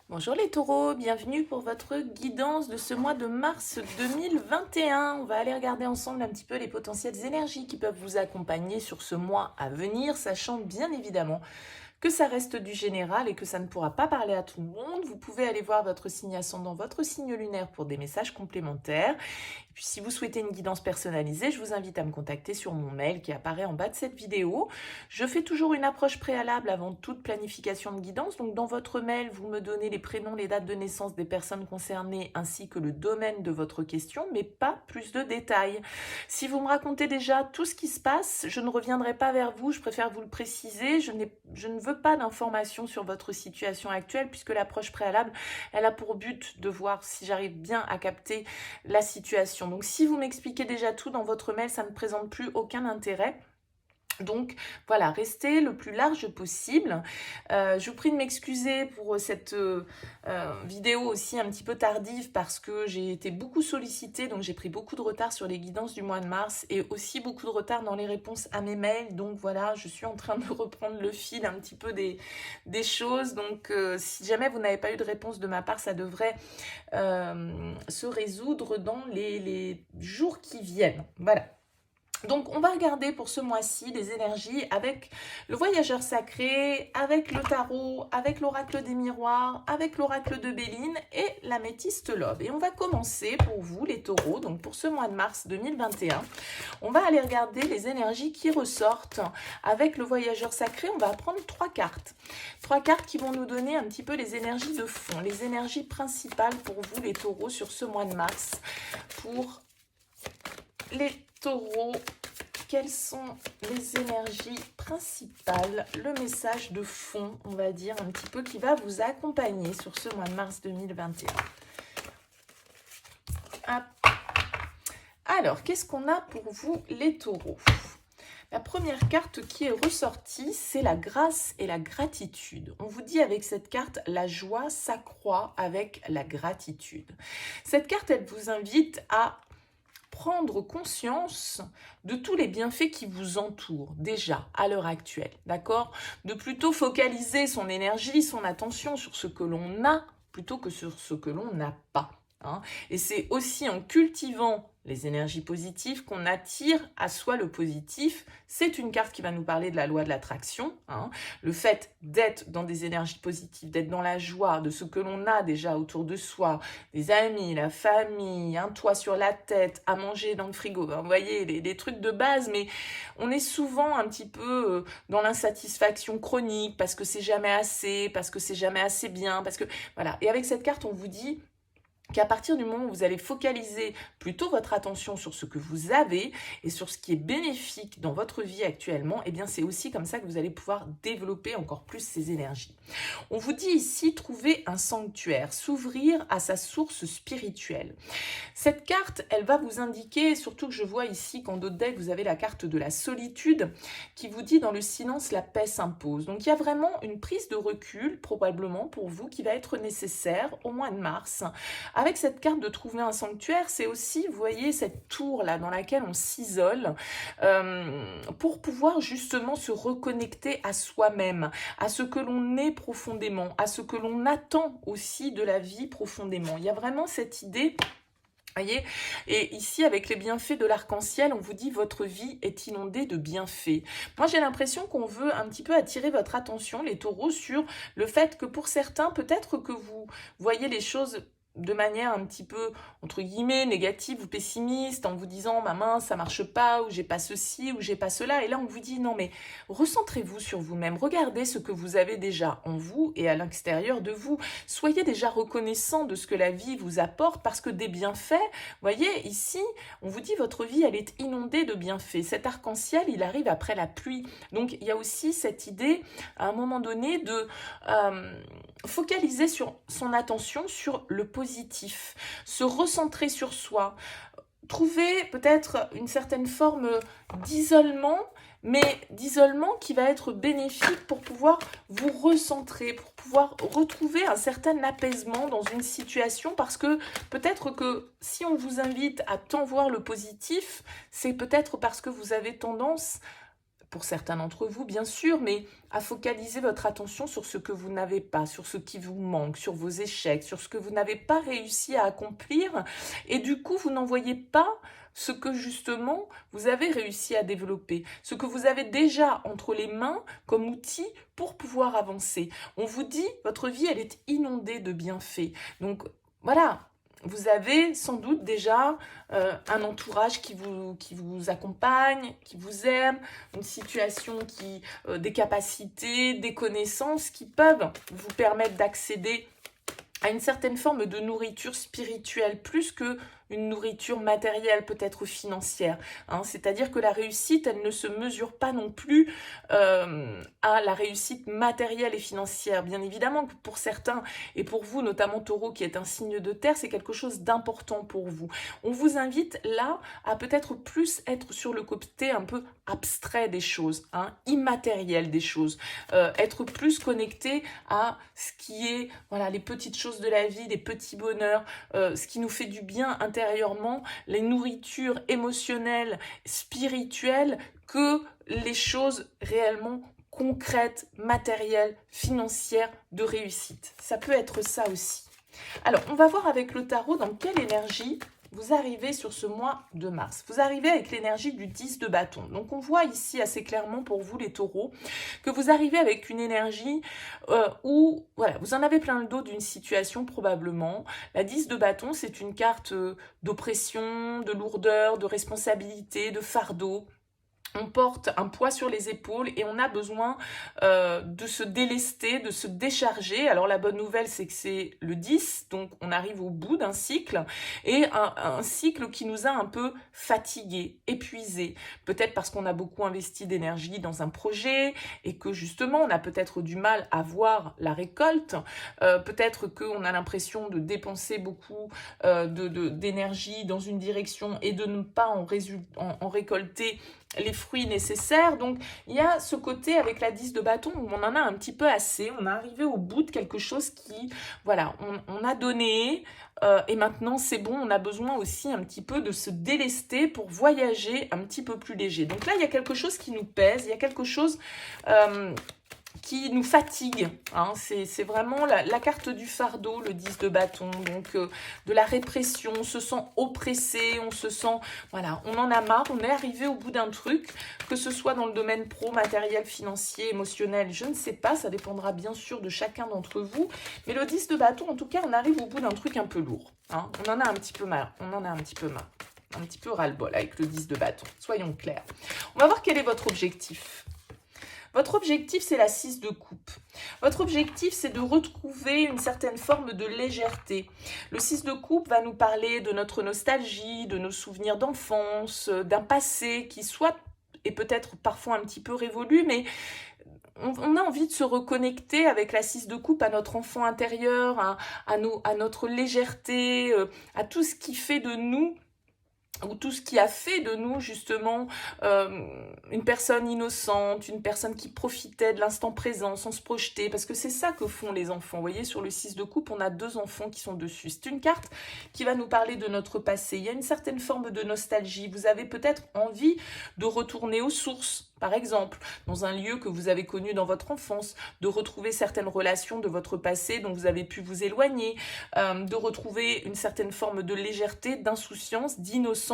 Bonjour les taureaux, bienvenue pour votre guidance de ce mois de mars 2021. On va aller regarder ensemble un petit peu les potentielles énergies qui peuvent vous accompagner sur ce mois à venir, sachant bien évidemment que ça reste du général et que ça ne pourra pas parler à tout le monde. Vous pouvez aller voir votre signe ascendant, votre signe lunaire pour des messages complémentaires. Et puis si vous souhaitez une guidance personnalisée, je vous invite à me contacter sur mon mail qui apparaît en bas de cette vidéo. Je fais toujours une approche préalable avant toute planification de guidance. Donc dans votre mail, vous me donnez les prénoms, les dates de naissance des personnes concernées ainsi que le domaine de votre question, mais pas plus de détails. Si vous me racontez déjà tout ce qui se passe, je ne reviendrai pas vers vous, je préfère vous le préciser. Je ne veux pas d'informations sur votre situation actuelle puisque l'approche préalable, elle a pour but de voir si j'arrive bien à capter la situation. Donc si vous m'expliquez déjà tout dans votre mail, ça ne présente plus aucun intérêt. Donc voilà, restez le plus large possible. Je vous prie de m'excuser pour cette vidéo aussi un petit peu tardive parce que j'ai été beaucoup sollicitée, donc j'ai pris beaucoup de retard sur les guidances du mois de mars et aussi beaucoup de retard dans les réponses à mes mails. Donc voilà, je suis en train de reprendre le fil un petit peu des choses. Donc si jamais vous n'avez pas eu de réponse de ma part, ça devrait se résoudre dans les jours qui viennent. Voilà. Donc, on va regarder pour ce mois-ci les énergies avec le voyageur sacré, avec le tarot, avec l'oracle des miroirs, avec l'oracle de Béline et l'améthyste Love. Et on va commencer pour vous, les taureaux, donc pour ce mois de mars 2021. On va aller regarder les énergies qui ressortent avec le voyageur sacré. On va prendre trois cartes. Trois cartes qui vont nous donner un petit peu les énergies de fond, les énergies principales pour vous, les taureaux, sur ce mois de mars. Pour les taureaux, quelles sont les énergies principales, le message de fond, on va dire, un petit peu, qui va vous accompagner sur ce mois de mars 2021. Hop. Alors, qu'est-ce qu'on a pour vous, les taureaux ? La première carte qui est ressortie, c'est la grâce et la gratitude. On vous dit avec cette carte, la joie s'accroît avec la gratitude. Cette carte, elle vous invite à prendre conscience de tous les bienfaits qui vous entourent déjà à l'heure actuelle, d'accord ? De plutôt focaliser son énergie, son attention sur ce que l'on a plutôt que sur ce que l'on n'a pas. Hein. Et c'est aussi en cultivant les énergies positives qu'on attire à soi le positif. C'est une carte qui va nous parler de la loi de l'attraction. Hein. Le fait d'être dans des énergies positives, d'être dans la joie de ce que l'on a déjà autour de soi, des amis, la famille, un toit sur la tête, à manger dans le frigo. Vous voyez, les trucs de base, mais on est souvent un petit peu dans l'insatisfaction chronique parce que c'est jamais assez, parce que c'est jamais assez bien, parce que voilà. Et avec cette carte, on vous dit qu'à partir du moment où vous allez focaliser plutôt votre attention sur ce que vous avez et sur ce qui est bénéfique dans votre vie actuellement, eh bien c'est aussi comme ça que vous allez pouvoir développer encore plus ces énergies. On vous dit ici trouver un sanctuaire, s'ouvrir à sa source spirituelle. Cette carte, elle va vous indiquer, surtout que je vois ici qu'en dos de deck, vous avez la carte de la solitude qui vous dit dans le silence, la paix s'impose. Donc il y a vraiment une prise de recul, probablement pour vous, qui va être nécessaire au mois de mars. Avec cette carte de trouver un sanctuaire, c'est aussi, vous voyez, cette tour-là dans laquelle on s'isole pour pouvoir justement se reconnecter à soi-même, à ce que l'on est profondément, à ce que l'on attend aussi de la vie profondément. Il y a vraiment cette idée... Voyez, et ici, avec les bienfaits de l'arc-en-ciel, on vous dit votre vie est inondée de bienfaits. Moi, j'ai l'impression qu'on veut un petit peu attirer votre attention, les taureaux, sur le fait que pour certains, peut-être que vous voyez les choses de manière un petit peu, entre guillemets, négative ou pessimiste, en vous disant, ma main, ça marche pas, ou j'ai pas ceci, ou j'ai pas cela. Et là, on vous dit, non, mais recentrez-vous sur vous-même. Regardez ce que vous avez déjà en vous et à l'extérieur de vous. Soyez déjà reconnaissant de ce que la vie vous apporte, parce que des bienfaits, voyez, ici, on vous dit, votre vie, elle est inondée de bienfaits. Cet arc-en-ciel, il arrive après la pluie. Donc, il y a aussi cette idée, à un moment donné, de focaliser sur son attention sur le positif, se recentrer sur soi, trouver peut-être une certaine forme d'isolement, mais d'isolement qui va être bénéfique pour pouvoir vous recentrer, pour pouvoir retrouver un certain apaisement dans une situation, parce que peut-être que si on vous invite à tant voir le positif, c'est peut-être parce que vous avez tendance pour certains d'entre vous, bien sûr, mais à focaliser votre attention sur ce que vous n'avez pas, sur ce qui vous manque, sur vos échecs, sur ce que vous n'avez pas réussi à accomplir. Et du coup, vous n'en voyez pas ce que justement vous avez réussi à développer, ce que vous avez déjà entre les mains comme outil pour pouvoir avancer. On vous dit, votre vie, elle est inondée de bienfaits. Donc voilà, vous avez sans doute déjà un entourage qui vous accompagne, qui vous aime, une situation des capacités, des connaissances qui peuvent vous permettre d'accéder à une certaine forme de nourriture spirituelle, plus que une nourriture matérielle, peut-être financière. Hein. C'est-à-dire que la réussite, elle ne se mesure pas non plus à la réussite matérielle et financière. Bien évidemment que pour certains, et pour vous, notamment Taureau, qui est un signe de terre, c'est quelque chose d'important pour vous. On vous invite là à peut-être plus être sur le côté un peu abstrait des choses, hein, immatériel des choses, être plus connecté à ce qui est, voilà, les petites choses de la vie, les petits bonheurs, ce qui nous fait du bien intérieurement, les nourritures émotionnelles, spirituelles, que les choses réellement concrètes, matérielles, financières, de réussite. Ça peut être ça aussi. Alors, on va voir avec le tarot dans quelle énergie vous arrivez sur ce mois de mars. Vous arrivez avec l'énergie du 10 de bâton. Donc, on voit ici assez clairement pour vous, les taureaux, que vous arrivez avec une énergie où, voilà, vous en avez plein le dos d'une situation probablement. La 10 de bâton, c'est une carte d'oppression, de lourdeur, de responsabilité, de fardeau. On porte un poids sur les épaules et on a besoin de se délester, de se décharger. Alors la bonne nouvelle, c'est que c'est le 10, donc on arrive au bout d'un cycle, et un cycle qui nous a un peu fatigués, épuisés. Peut-être parce qu'on a beaucoup investi d'énergie dans un projet et que justement on a peut-être du mal à voir la récolte. Peut-être qu'on a l'impression de dépenser beaucoup d'énergie dans une direction et de ne pas en récolter les fruits nécessaires. Donc il y a ce côté avec la 10 de bâton où on en a un petit peu assez, on est arrivé au bout de quelque chose qui, voilà, on a donné et maintenant c'est bon, on a besoin aussi un petit peu de se délester pour voyager un petit peu plus léger. Donc là il y a quelque chose qui nous pèse, il y a quelque chose qui nous fatigue, hein. C'est vraiment la carte du fardeau, le 10 de bâton, donc de la répression, on se sent oppressé, on se sent, voilà, on en a marre, on est arrivé au bout d'un truc, que ce soit dans le domaine pro, matériel, financier, émotionnel, je ne sais pas, ça dépendra bien sûr de chacun d'entre vous, mais le 10 de bâton, en tout cas, on arrive au bout d'un truc un peu lourd, hein. On en a un petit peu marre, un petit peu ras-le-bol avec le 10 de bâton, soyons clairs. On va voir quel est votre objectif. Votre objectif, c'est la 6 de coupe. Votre objectif, c'est de retrouver une certaine forme de légèreté. Le 6 de coupe va nous parler de notre nostalgie, de nos souvenirs d'enfance, d'un passé qui soit, et peut-être parfois un petit peu révolu, mais on a envie de se reconnecter avec la 6 de coupe à notre enfant intérieur, à notre légèreté, à tout ce qui fait de nous, ou tout ce qui a fait de nous justement une personne innocente, une personne qui profitait de l'instant présent sans se projeter, parce que c'est ça que font les enfants. Vous voyez, sur le 6 de coupe, on a 2 enfants qui sont dessus. C'est une carte qui va nous parler de notre passé. Il y a une certaine forme de nostalgie. Vous avez peut-être envie de retourner aux sources, par exemple, dans un lieu que vous avez connu dans votre enfance, de retrouver certaines relations de votre passé dont vous avez pu vous éloigner, de retrouver une certaine forme de légèreté, d'insouciance, d'innocence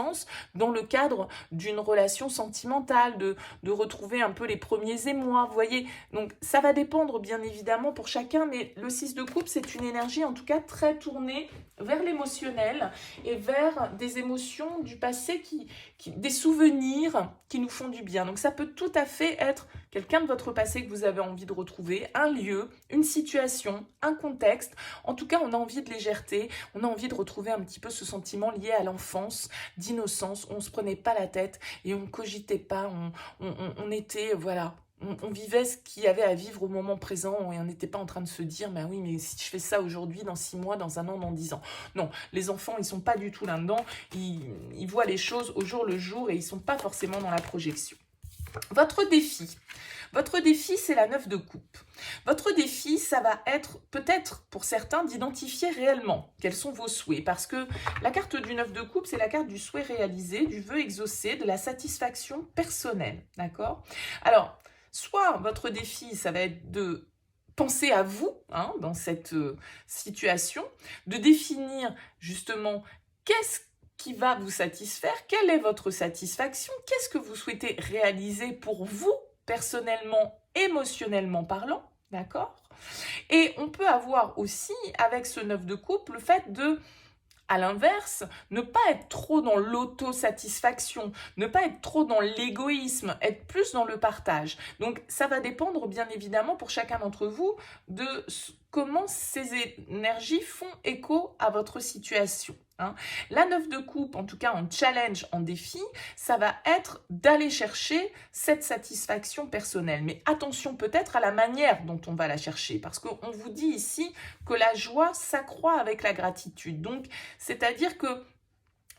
dans le cadre d'une relation sentimentale, de retrouver un peu les premiers émois, vous voyez. Donc ça va dépendre bien évidemment pour chacun, mais le 6 de coupe, c'est une énergie en tout cas très tournée vers l'émotionnel et vers des émotions du passé, des souvenirs qui nous font du bien. Donc ça peut tout à fait être quelqu'un de votre passé que vous avez envie de retrouver, un lieu, une situation, un contexte. En tout cas, on a envie de légèreté, on a envie de retrouver un petit peu ce sentiment lié à l'enfance, d'innocence, on ne se prenait pas la tête et on ne cogitait pas, on était, voilà, on vivait ce qu'il y avait à vivre au moment présent et on n'était pas en train de se dire, bah oui, mais si je fais ça aujourd'hui, dans 6 mois, dans 1 an, dans 10 ans. Non, les enfants, ils ne sont pas du tout là-dedans, ils voient les choses au jour le jour et ils ne sont pas forcément dans la projection. Votre défi. Votre défi, c'est la 9 de coupe. Votre défi, ça va être peut-être pour certains d'identifier réellement quels sont vos souhaits. Parce que la carte du 9 de coupe, c'est la carte du souhait réalisé, du vœu exaucé, de la satisfaction personnelle. D'accord? Alors, soit votre défi, ça va être de penser à vous dans cette situation, de définir justement qu'est-ce qui va vous satisfaire, quelle est votre satisfaction, qu'est-ce que vous souhaitez réaliser pour vous, personnellement, émotionnellement parlant, d'accord? Et on peut avoir aussi, avec ce 9 de coupe, le fait de, à l'inverse, ne pas être trop dans l'autosatisfaction, ne pas être trop dans l'égoïsme, être plus dans le partage. Donc ça va dépendre bien évidemment pour chacun d'entre vous de comment ces énergies font écho à votre situation. La 9 de coupe, en tout cas en challenge, en défi, ça va être d'aller chercher cette satisfaction personnelle. Mais attention peut-être à la manière dont on va la chercher, parce qu'on vous dit ici que la joie s'accroît avec la gratitude. Donc, c'est-à-dire que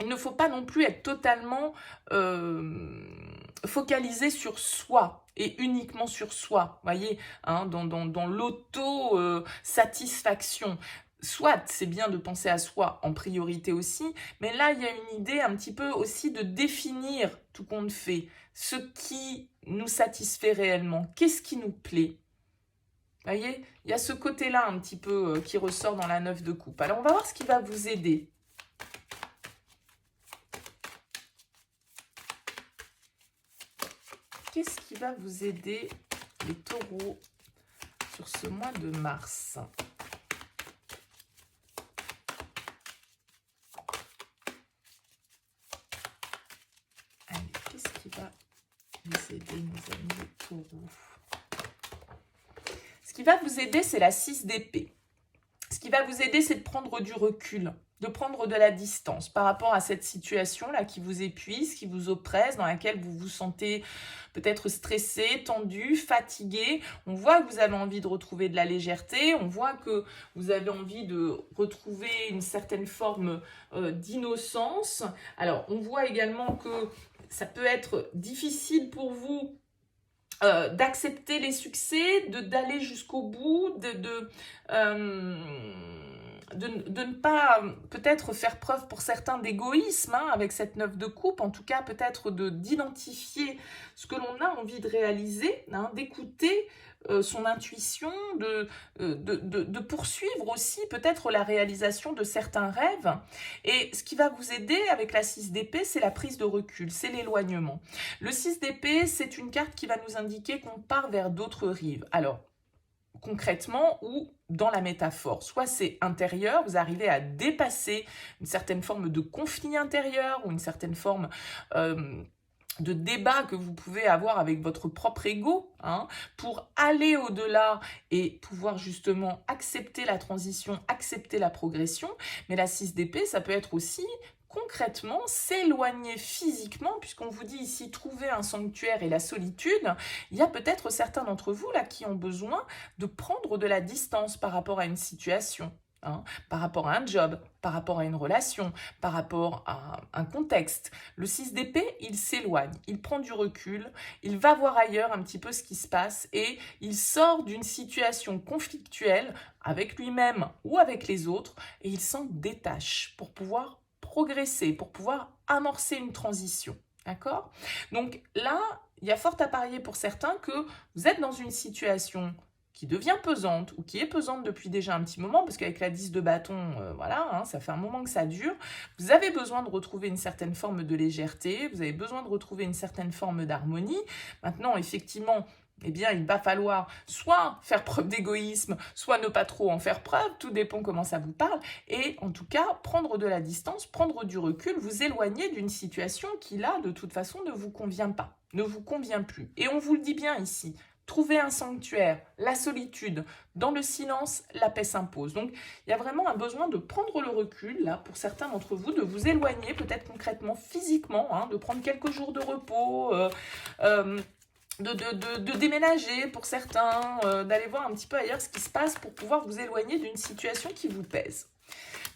il ne faut pas non plus être totalement focalisé sur soi et uniquement sur soi, voyez, dans l'auto-satisfaction. Soit c'est bien de penser à soi en priorité aussi, mais là il y a une idée un petit peu aussi de définir tout compte fait, ce qui nous satisfait réellement, qu'est-ce qui nous plaît. Voyez, il y a ce côté-là un petit peu qui ressort dans la 9 de coupe. Alors on va voir ce qui va vous aider. Qu'est-ce qui va vous aider, les taureaux, sur ce mois de mars ? Allez, qu'est-ce qui va vous aider, mes amis les taureaux ? Ce qui va vous aider, c'est la 6 d'épée. Ce qui va vous aider, c'est de prendre du recul, de prendre de la distance par rapport à cette situation-là qui vous épuise, qui vous oppresse, dans laquelle vous vous sentez peut-être stressé, tendu, fatigué. On voit que vous avez envie de retrouver de la légèreté, on voit que vous avez envie de retrouver une certaine forme d'innocence. Alors, on voit également que ça peut être difficile pour vous d'accepter les succès, d'aller jusqu'au bout, de ne pas peut-être faire preuve pour certains d'égoïsme avec cette 9 de coupe, en tout cas peut-être d'identifier ce que l'on a envie de réaliser, d'écouter son intuition, de poursuivre aussi peut-être la réalisation de certains rêves. Et ce qui va vous aider avec la 6 d'épée, c'est la prise de recul, c'est l'éloignement. Le 6 d'épée, c'est une carte qui va nous indiquer qu'on part vers d'autres rives. Alors, concrètement ou dans la métaphore. Soit c'est intérieur, vous arrivez à dépasser une certaine forme de conflit intérieur ou une certaine forme de débat que vous pouvez avoir avec votre propre ego, pour aller au-delà et pouvoir justement accepter la transition, accepter la progression. Mais la 6 d'épée, ça peut être aussi concrètement s'éloigner physiquement, puisqu'on vous dit ici trouver un sanctuaire et la solitude. Il y a peut-être certains d'entre vous là qui ont besoin de prendre de la distance par rapport à une situation. Par rapport à un job, par rapport à une relation, par rapport à un contexte. Le 6 d'épée, il s'éloigne, il prend du recul, il va voir ailleurs un petit peu ce qui se passe et il sort d'une situation conflictuelle avec lui-même ou avec les autres et il s'en détache pour pouvoir progresser, pour pouvoir amorcer une transition. D'accord ? Donc là, il y a fort à parier pour certains que vous êtes dans une situation qui devient pesante ou qui est pesante depuis déjà un petit moment, parce qu'avec la 10 de bâton, ça fait un moment que ça dure, vous avez besoin de retrouver une certaine forme de légèreté, vous avez besoin de retrouver une certaine forme d'harmonie. Maintenant, effectivement, il va falloir soit faire preuve d'égoïsme, soit ne pas trop en faire preuve, tout dépend comment ça vous parle, et en tout cas, prendre de la distance, prendre du recul, vous éloigner d'une situation qui, là, de toute façon, ne vous convient pas, ne vous convient plus. Et on vous le dit bien ici, trouver un sanctuaire, la solitude, dans le silence, la paix s'impose. Donc, il y a vraiment un besoin de prendre le recul, là, pour certains d'entre vous, de vous éloigner, peut-être concrètement, physiquement, de prendre quelques jours de repos, de déménager pour certains, d'aller voir un petit peu ailleurs ce qui se passe pour pouvoir vous éloigner d'une situation qui vous pèse.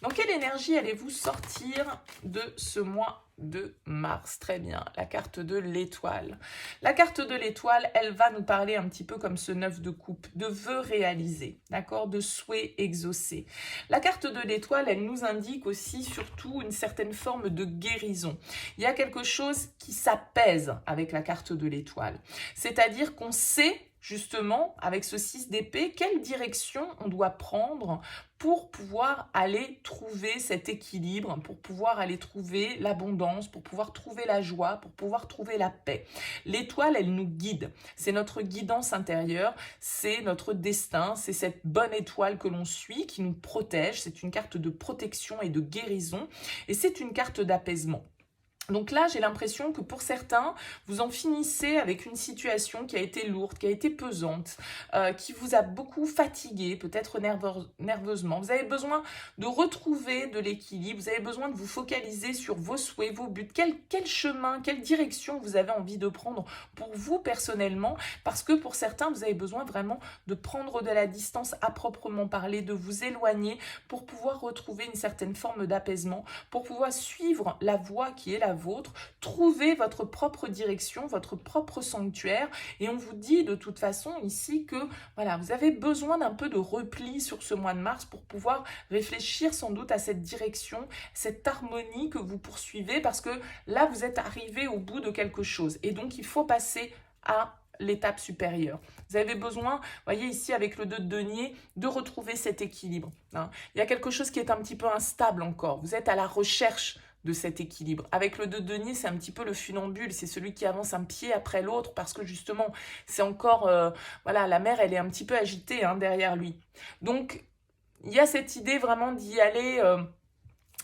Dans quelle énergie allez-vous sortir de ce mois de Mars. Très bien, la carte de l'étoile. La carte de l'étoile, elle va nous parler un petit peu comme ce 9 de coupe, de vœux réalisés, d'accord, de souhaits exaucés. La carte de l'étoile, elle nous indique aussi surtout une certaine forme de guérison. Il y a quelque chose qui s'apaise avec la carte de l'étoile. C'est-à-dire qu'on sait justement, avec ce 6 d'épée, quelle direction on doit prendre pour pouvoir aller trouver cet équilibre, pour pouvoir aller trouver l'abondance, pour pouvoir trouver la joie, pour pouvoir trouver la paix. L'étoile, elle nous guide. C'est notre guidance intérieure, c'est notre destin, c'est cette bonne étoile que l'on suit, qui nous protège. C'est une carte de protection et de guérison, et c'est une carte d'apaisement. Donc là, j'ai l'impression que pour certains, vous en finissez avec une situation qui a été lourde, qui a été pesante, qui vous a beaucoup fatigué, peut-être nerveusement. Vous avez besoin de retrouver de l'équilibre, vous avez besoin de vous focaliser sur vos souhaits, vos buts, quel chemin, quelle direction vous avez envie de prendre pour vous personnellement, parce que pour certains, vous avez besoin vraiment de prendre de la distance à proprement parler, de vous éloigner pour pouvoir retrouver une certaine forme d'apaisement, pour pouvoir suivre la voie qui est la vôtre, trouver votre propre direction, votre propre sanctuaire. Et on vous dit de toute façon ici que voilà, vous avez besoin d'un peu de repli sur ce mois de mars pour pouvoir réfléchir sans doute à cette direction, cette harmonie que vous poursuivez, parce que là vous êtes arrivé au bout de quelque chose et donc il faut passer à l'étape supérieure. Vous avez besoin, voyez ici avec le 2 de denier, de retrouver cet équilibre. Hein. Il y a quelque chose qui est un petit peu instable encore. Vous êtes à la recherche de cet équilibre. Avec le 2 de denier, c'est un petit peu le funambule, c'est celui qui avance un pied après l'autre parce que justement, c'est encore, voilà, la mer, elle est un petit peu agitée hein, derrière lui. Donc, il y a cette idée vraiment d'y aller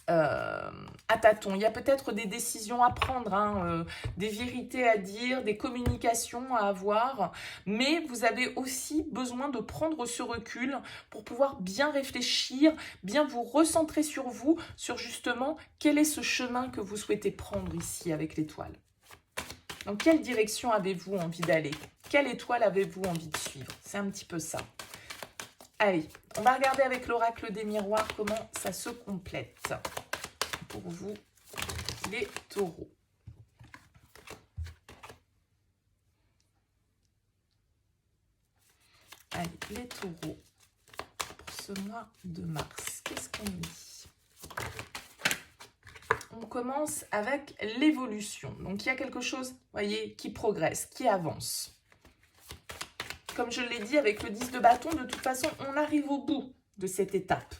à tâtons. Il y a peut-être des décisions à prendre, hein, des vérités à dire, des communications à avoir, mais vous avez aussi besoin de prendre ce recul pour pouvoir bien réfléchir, bien vous recentrer sur vous, sur justement quel est ce chemin que vous souhaitez prendre ici avec l'étoile. Dans quelle direction avez-vous envie d'aller? Quelle étoile avez-vous envie de suivre? C'est un petit peu ça. Allez, on va regarder avec l'oracle des miroirs comment ça se complète pour vous, les taureaux. Allez, les taureaux, pour ce mois de mars, qu'est-ce qu'on dit? On commence avec l'évolution. Donc, il y a quelque chose, vous voyez, qui progresse, qui avance. Comme je l'ai dit avec le 10 de bâton, de toute façon, on arrive au bout de cette étape.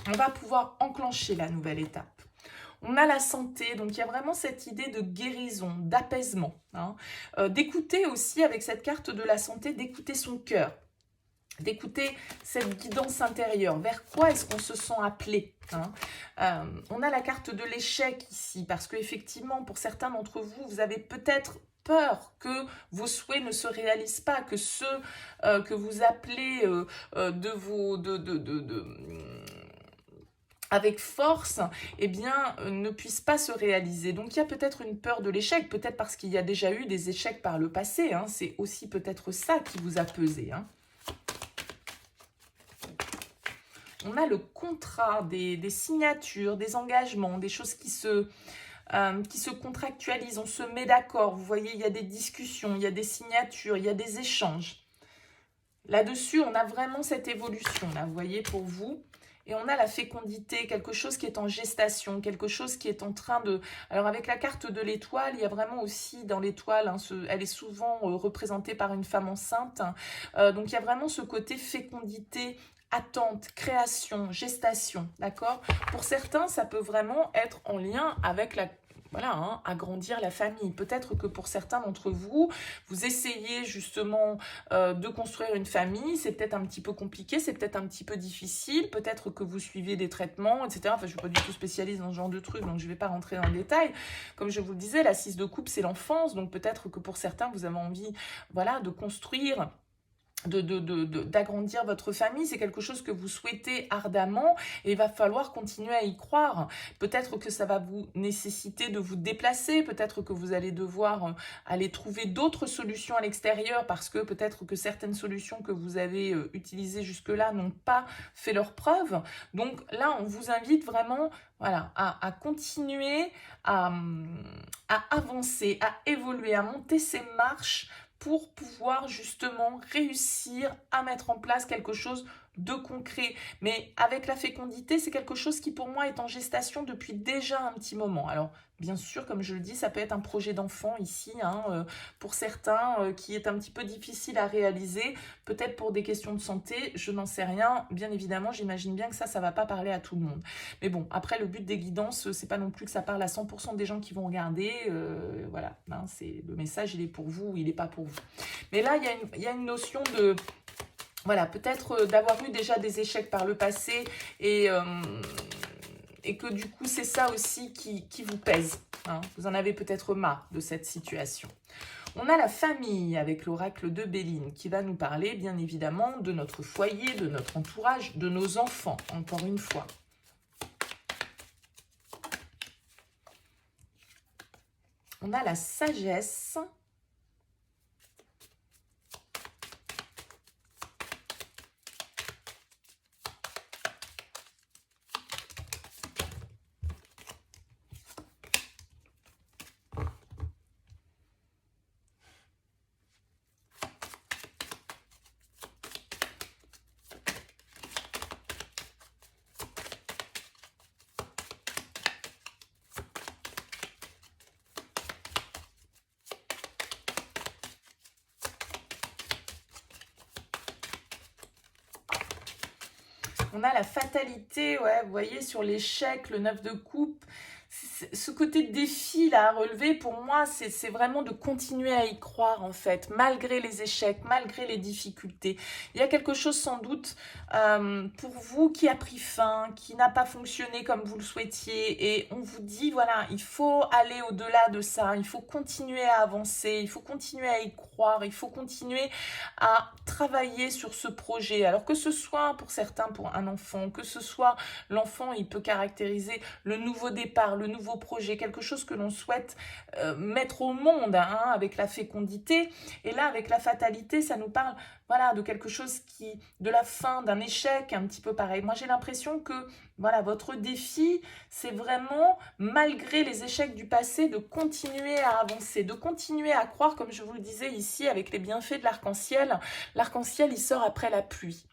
On va pouvoir enclencher la nouvelle étape. On a la santé, donc il y a vraiment cette idée de guérison, d'apaisement. Hein. D'écouter aussi, avec cette carte de la santé, d'écouter son cœur. D'écouter cette guidance intérieure. Vers quoi est-ce qu'on se sent appelé hein. On a la carte de l'échec ici, parce qu'effectivement, pour certains d'entre vous, vous avez peut-être peur que vos souhaits ne se réalisent pas, que ceux que vous appelez avec force, eh bien, ne puissent pas se réaliser. Donc, il y a peut-être une peur de l'échec, peut-être parce qu'il y a déjà eu des échecs par le passé. Hein. C'est aussi peut-être ça qui vous a pesé. Hein. On a le contrat, des signatures, des engagements, des choses qui se contractualisent, on se met d'accord. Vous voyez, il y a des discussions, il y a des signatures, il y a des échanges. Là-dessus, on a vraiment cette évolution, là, vous voyez, pour vous. Et on a la fécondité, quelque chose qui est en gestation, quelque chose qui est en train de... Alors, avec la carte de l'étoile, il y a vraiment aussi dans l'étoile, hein, elle est souvent représentée par une femme enceinte. Donc, il y a vraiment ce côté fécondité, attente, création, gestation, d'accord? Pour certains, ça peut vraiment être en lien avec la... Voilà, hein, agrandir la famille. Peut-être que pour certains d'entre vous, vous essayez justement de construire une famille. C'est peut-être un petit peu compliqué, c'est peut-être un petit peu difficile. Peut-être que vous suivez des traitements, etc. Enfin, je ne suis pas du tout spécialiste dans ce genre de trucs, donc je ne vais pas rentrer dans le détail. Comme je vous le disais, la 6 de coupe, c'est l'enfance. Donc peut-être que pour certains, vous avez envie voilà, de construire d'agrandir votre famille, c'est quelque chose que vous souhaitez ardemment et il va falloir continuer à y croire. Peut-être que ça va vous nécessiter de vous déplacer, peut-être que vous allez devoir aller trouver d'autres solutions à l'extérieur parce que peut-être que certaines solutions que vous avez utilisées jusque-là n'ont pas fait leur preuve. Donc là, on vous invite vraiment voilà, à continuer à avancer, à évoluer, à monter ces marches pour pouvoir justement réussir à mettre en place quelque chose de concret. Mais avec la fécondité, c'est quelque chose qui pour moi est en gestation depuis déjà un petit moment. Alors bien sûr, comme je le dis, ça peut être un projet d'enfant ici, pour certains, qui est un petit peu difficile à réaliser, peut-être pour des questions de santé, je n'en sais rien. Bien évidemment, j'imagine bien que ça va pas parler à tout le monde. Mais bon, après, le but des guidances, c'est pas non plus que ça parle à 100% des gens qui vont regarder. Voilà, le message, il est pour vous ou il n'est pas pour vous. Mais là, il y a une notion de... Voilà, peut-être d'avoir eu déjà des échecs par le passé et que du coup, c'est ça aussi qui vous pèse. Vous en avez peut-être marre de cette situation. On a la famille avec l'oracle de Béline qui va nous parler bien évidemment de notre foyer, de notre entourage, de nos enfants, encore une fois. On a la sagesse. On a la fatalité, ouais, vous voyez, sur l'échec, le 9 de coupe. Ce côté défi là à relever, pour moi, c'est vraiment de continuer à y croire en fait, malgré les échecs, malgré les difficultés. Il y a quelque chose sans doute pour vous qui a pris fin, qui n'a pas fonctionné comme vous le souhaitiez et on vous dit voilà, il faut aller au-delà de ça, il faut continuer à avancer, il faut continuer à y croire, il faut continuer à travailler sur ce projet. Alors que ce soit pour certains, pour un enfant, que ce soit l'enfant, il peut caractériser le nouveau départ, le nouveau projet, quelque chose que l'on souhaite mettre au monde avec la fécondité. Et là, avec la fatalité, ça nous parle voilà, de quelque chose de la fin, d'un échec, un petit peu pareil. Moi, j'ai l'impression que voilà, votre défi, c'est vraiment, malgré les échecs du passé, de continuer à avancer, de continuer à croire, comme je vous le disais ici, avec les bienfaits de l'arc-en-ciel. L'arc-en-ciel, il sort après la pluie.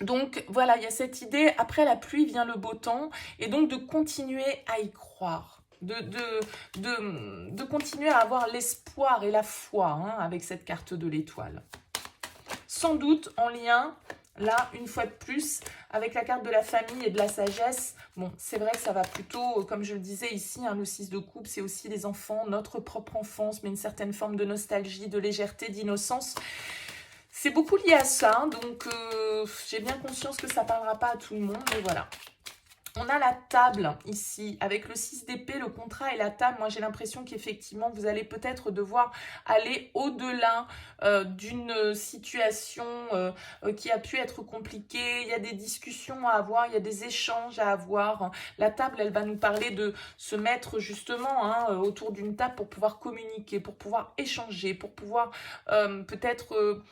Donc voilà, il y a cette idée, après la pluie vient le beau temps, et donc de continuer à y croire, de continuer à avoir l'espoir et la foi avec cette carte de l'étoile. Sans doute en lien, là, une fois de plus, avec la carte de la famille et de la sagesse. Bon, c'est vrai que ça va plutôt, comme je le disais ici, le 6 de coupe, c'est aussi les enfants, notre propre enfance, mais une certaine forme de nostalgie, de légèreté, d'innocence. C'est beaucoup lié à ça, donc j'ai bien conscience que ça ne parlera pas à tout le monde, mais voilà. On a la table ici, avec le 6 d'épée, le contrat et la table. Moi, j'ai l'impression qu'effectivement, vous allez peut-être devoir aller au-delà d'une situation qui a pu être compliquée. Il y a des discussions à avoir, il y a des échanges à avoir. La table, elle va nous parler de se mettre justement autour d'une table pour pouvoir communiquer, pour pouvoir échanger, pour pouvoir peut-être...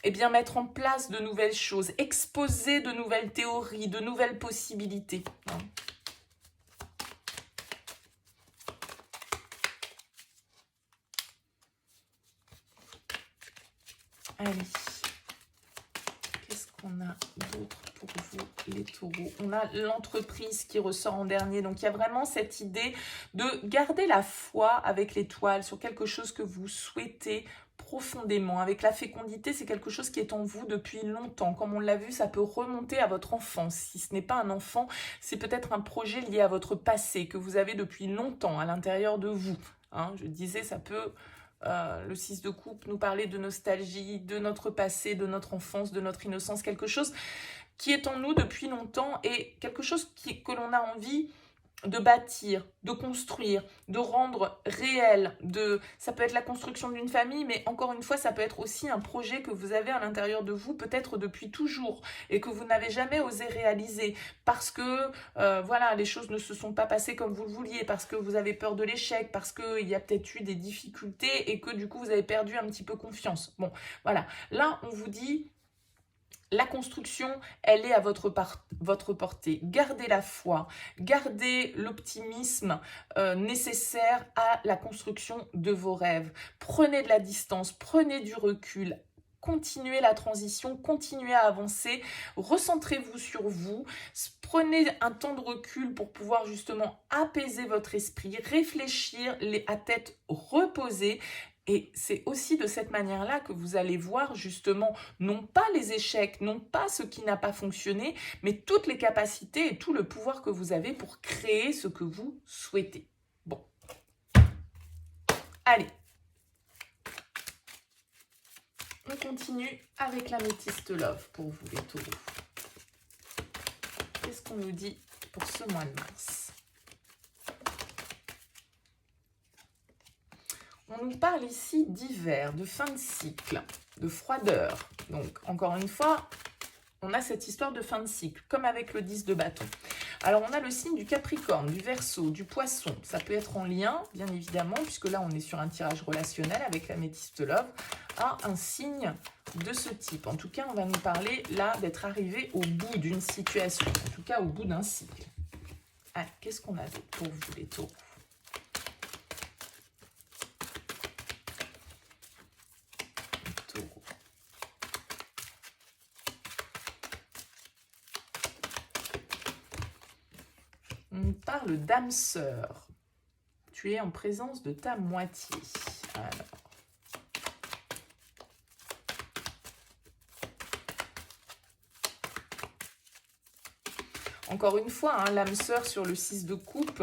eh bien, mettre en place de nouvelles choses, exposer de nouvelles théories, de nouvelles possibilités. Allez, qu'est-ce qu'on a d'autre pour vous, les taureaux? On a l'entreprise qui ressort en dernier. Donc, il y a vraiment cette idée de garder la foi avec l'étoile sur quelque chose que vous souhaitez profondément. Avec la fécondité, c'est quelque chose qui est en vous depuis longtemps. Comme on l'a vu, ça peut remonter à votre enfance. Si ce n'est pas un enfant, c'est peut-être un projet lié à votre passé que vous avez depuis longtemps à l'intérieur de vous. Je disais, ça peut... le 6 de coupe nous parler de nostalgie, de notre passé, de notre enfance, de notre innocence, quelque chose qui est en nous depuis longtemps et quelque chose que l'on a envie de bâtir, de construire, de rendre réel, ça peut être la construction d'une famille, mais encore une fois, ça peut être aussi un projet que vous avez à l'intérieur de vous, peut-être depuis toujours, et que vous n'avez jamais osé réaliser, parce que, voilà, les choses ne se sont pas passées comme vous le vouliez, parce que vous avez peur de l'échec, parce qu'il y a peut-être eu des difficultés, et que du coup, vous avez perdu un petit peu confiance. Bon, voilà. Là, on vous dit... La construction, elle est à votre portée. Gardez la foi, gardez l'optimisme nécessaire à la construction de vos rêves. Prenez de la distance, prenez du recul. Continuez la transition, continuez à avancer, recentrez-vous sur vous, prenez un temps de recul pour pouvoir justement apaiser votre esprit, réfléchir à tête reposée. Et c'est aussi de cette manière-là que vous allez voir justement, non pas les échecs, non pas ce qui n'a pas fonctionné, mais toutes les capacités et tout le pouvoir que vous avez pour créer ce que vous souhaitez. Bon. Allez. On continue avec l'améthyste love pour vous les taureaux. Qu'est-ce qu'on nous dit pour ce mois de mars ? On nous parle ici d'hiver, de fin de cycle, de froideur. Donc, encore une fois, on a cette histoire de fin de cycle, comme avec le 10 de bâton. Alors, on a le signe du Capricorne, du Verseau, du Poisson. Ça peut être en lien, bien évidemment, puisque là, on est sur un tirage relationnel avec l'améthyste love, à un signe de ce type. En tout cas, on va nous parler là d'être arrivé au bout d'une situation, en tout cas au bout d'un cycle. Ah, qu'est-ce qu'on a pour vous, les taureaux ? On parle d'âme sœur. Tu es en présence de ta moitié. Alors. Encore une fois, hein, l'âme sœur sur le 6 de coupe.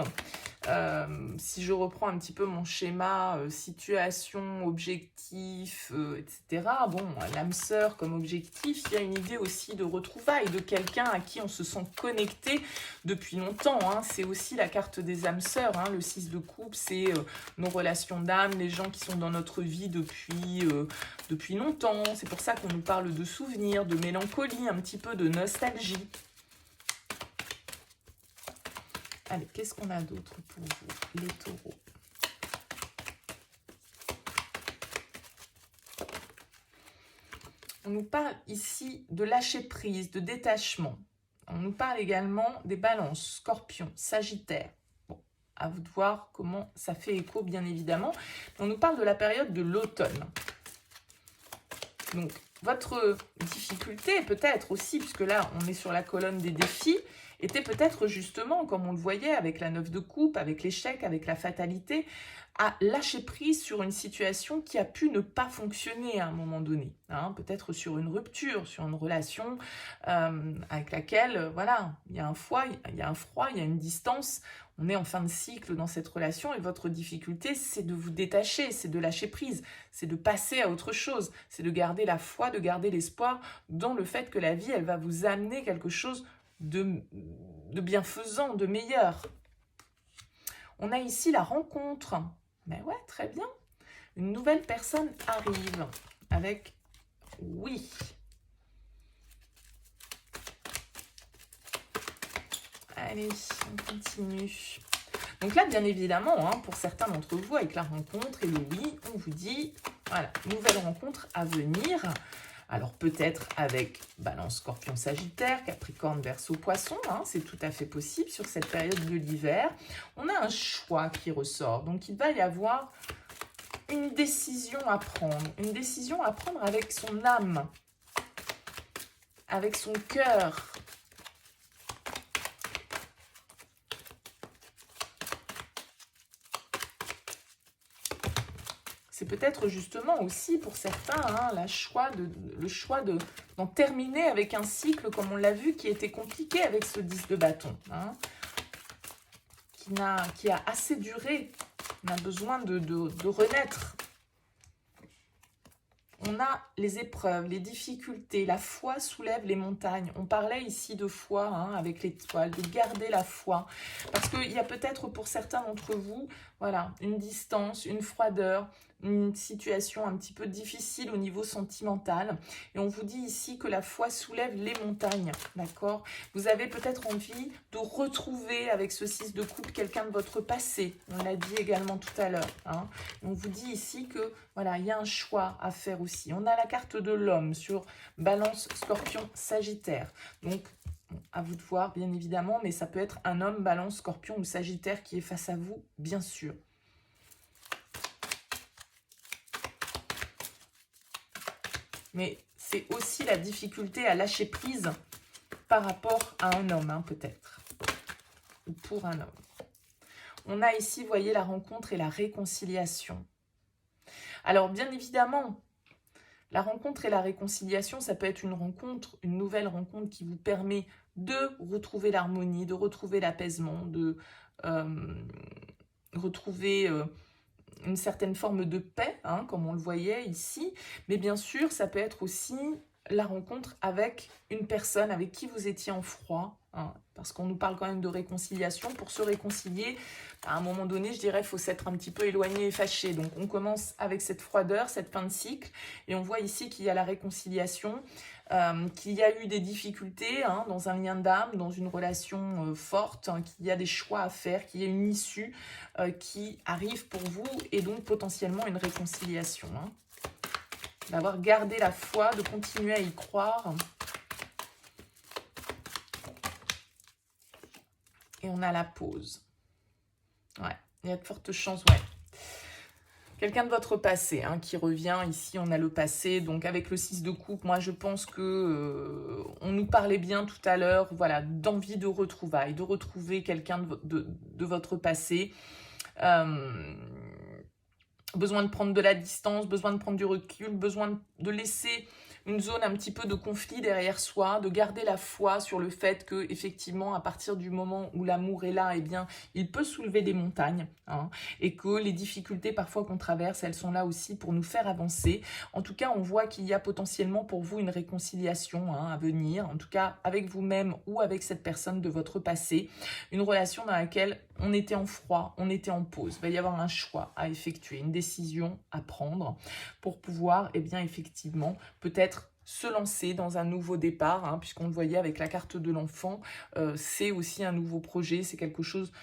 Si je reprends un petit peu mon schéma, situation, objectif, etc. Bon, l'âme sœur comme objectif, il y a une idée aussi de retrouvailles, de quelqu'un à qui on se sent connecté depuis longtemps. Hein. C'est aussi la carte des âmes sœurs. Hein. Le 6 de coupe, c'est nos relations d'âme, les gens qui sont dans notre vie depuis longtemps. C'est pour ça qu'on nous parle de souvenirs, de mélancolie, un petit peu de nostalgie. Allez, qu'est-ce qu'on a d'autre pour vous, les taureaux? On nous parle ici de lâcher prise, de détachement. On nous parle également des balances, scorpions, sagittaires. Bon, à vous de voir comment ça fait écho, bien évidemment. On nous parle de la période de l'automne. Donc, votre difficulté, peut-être aussi, puisque là, on est sur la colonne des défis, était peut-être justement, comme on le voyait avec la 9 de coupe, avec l'échec, avec la fatalité, à lâcher prise sur une situation qui a pu ne pas fonctionner à un moment donné. Hein, peut-être sur une rupture, sur une relation avec laquelle, voilà, il y a un froid, il y a une distance. On est en fin de cycle dans cette relation et votre difficulté, c'est de vous détacher, c'est de lâcher prise, c'est de passer à autre chose, c'est de garder la foi, de garder l'espoir dans le fait que la vie, elle va vous amener quelque chose de bienfaisant, de meilleur. On a ici la rencontre. Mais ouais, très bien. Une nouvelle personne arrive avec oui. Allez, on continue. Donc là, bien évidemment, hein, pour certains d'entre vous, avec la rencontre et le oui, on vous dit, voilà, nouvelle rencontre à venir. Alors peut-être avec Balance, Scorpion, Sagittaire, Capricorne, Verseau, Poisson, hein, c'est tout à fait possible sur cette période de l'hiver. On a un choix qui ressort, donc il va y avoir une décision à prendre avec son âme, avec son cœur. C'est peut-être justement aussi pour certains hein, le choix d'en terminer avec un cycle, comme on l'a vu, qui était compliqué avec ce 10 de bâton. Hein, qui a assez duré. On a besoin de renaître. On a les épreuves, les difficultés, la foi soulève les montagnes. On parlait ici de foi hein, avec l'étoile, de garder la foi. Parce qu'il y a peut-être pour certains d'entre vous, voilà, une distance, une froideur, une situation un petit peu difficile au niveau sentimental. Et on vous dit ici que la foi soulève les montagnes, d'accord? Vous avez peut-être envie de retrouver avec ce 6 de coupe quelqu'un de votre passé. On l'a dit également tout à l'heure. Hein. On vous dit ici que voilà, il y a un choix à faire aussi. On a la carte de l'homme sur Balance, Scorpion, Sagittaire. Donc, à vous de voir, bien évidemment, mais ça peut être un homme, Balance, Scorpion ou Sagittaire qui est face à vous, bien sûr. Mais c'est aussi la difficulté à lâcher prise par rapport à un homme, hein, peut-être. Ou pour un homme. On a ici, vous voyez, la rencontre et la réconciliation. Alors, bien évidemment, la rencontre et la réconciliation, ça peut être une rencontre, une nouvelle rencontre qui vous permet de retrouver l'harmonie, de retrouver l'apaisement, de retrouver une certaine forme de paix, hein, comme on le voyait ici. Mais bien sûr, ça peut être aussi la rencontre avec une personne avec qui vous étiez en froid, hein, parce qu'on nous parle quand même de réconciliation. Pour se réconcilier, à un moment donné, je dirais, il faut s'être un petit peu éloigné et fâché. Donc, on commence avec cette froideur, cette fin de cycle, et on voit ici qu'il y a la réconciliation, qu'il y a eu des difficultés hein, dans un lien d'âme, dans une relation forte, hein, qu'il y a des choix à faire, qu'il y a une issue qui arrive pour vous, et donc potentiellement une réconciliation. Hein. D'avoir gardé la foi, de continuer à y croire. Et on a la pause. Ouais, il y a de fortes chances, ouais. Quelqu'un de votre passé hein, qui revient. Ici, on a le passé. Donc, avec le 6 de coupe, moi, je pense que on nous parlait bien tout à l'heure, voilà, d'envie de retrouvailles, de retrouver quelqu'un de votre passé. Besoin de prendre de la distance, besoin de prendre du recul, besoin de laisser une zone un petit peu de conflit derrière soi, de garder la foi sur le fait que effectivement à partir du moment où l'amour est là, eh bien, il peut soulever des montagnes hein, et que les difficultés parfois qu'on traverse, elles sont là aussi pour nous faire avancer. En tout cas, on voit qu'il y a potentiellement pour vous une réconciliation hein, à venir, en tout cas avec vous-même ou avec cette personne de votre passé, une relation dans laquelle on était en froid, on était en pause. Il va y avoir un choix à effectuer, une décision à prendre pour pouvoir, eh bien, effectivement, peut-être se lancer dans un nouveau départ, hein, puisqu'on le voyait avec la carte de l'enfant, c'est aussi un nouveau projet, c'est quelque chose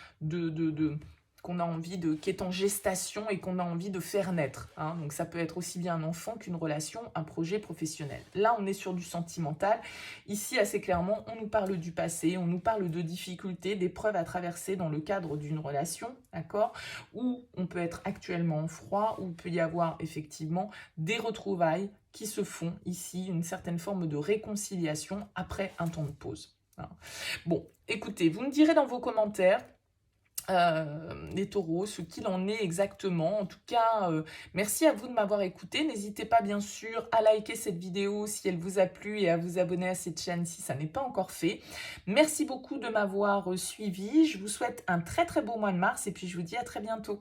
qu'on a envie qui est en gestation et qu'on a envie de faire naître. Hein. Donc ça peut être aussi bien un enfant qu'une relation, un projet professionnel. Là, on est sur du sentimental. Ici, assez clairement, on nous parle du passé, on nous parle de difficultés, d'épreuves à traverser dans le cadre d'une relation, d'accord? Où on peut être actuellement en froid, où il peut y avoir effectivement des retrouvailles qui se font ici, une certaine forme de réconciliation après un temps de pause. Hein. Bon, écoutez, vous me direz dans vos commentaires les taureaux, ce qu'il en est exactement. En tout cas, merci à vous de m'avoir écouté. N'hésitez pas bien sûr à liker cette vidéo si elle vous a plu et à vous abonner à cette chaîne si ça n'est pas encore fait. Merci beaucoup de m'avoir suivi. Je vous souhaite un très très beau mois de mars et puis je vous dis à très bientôt.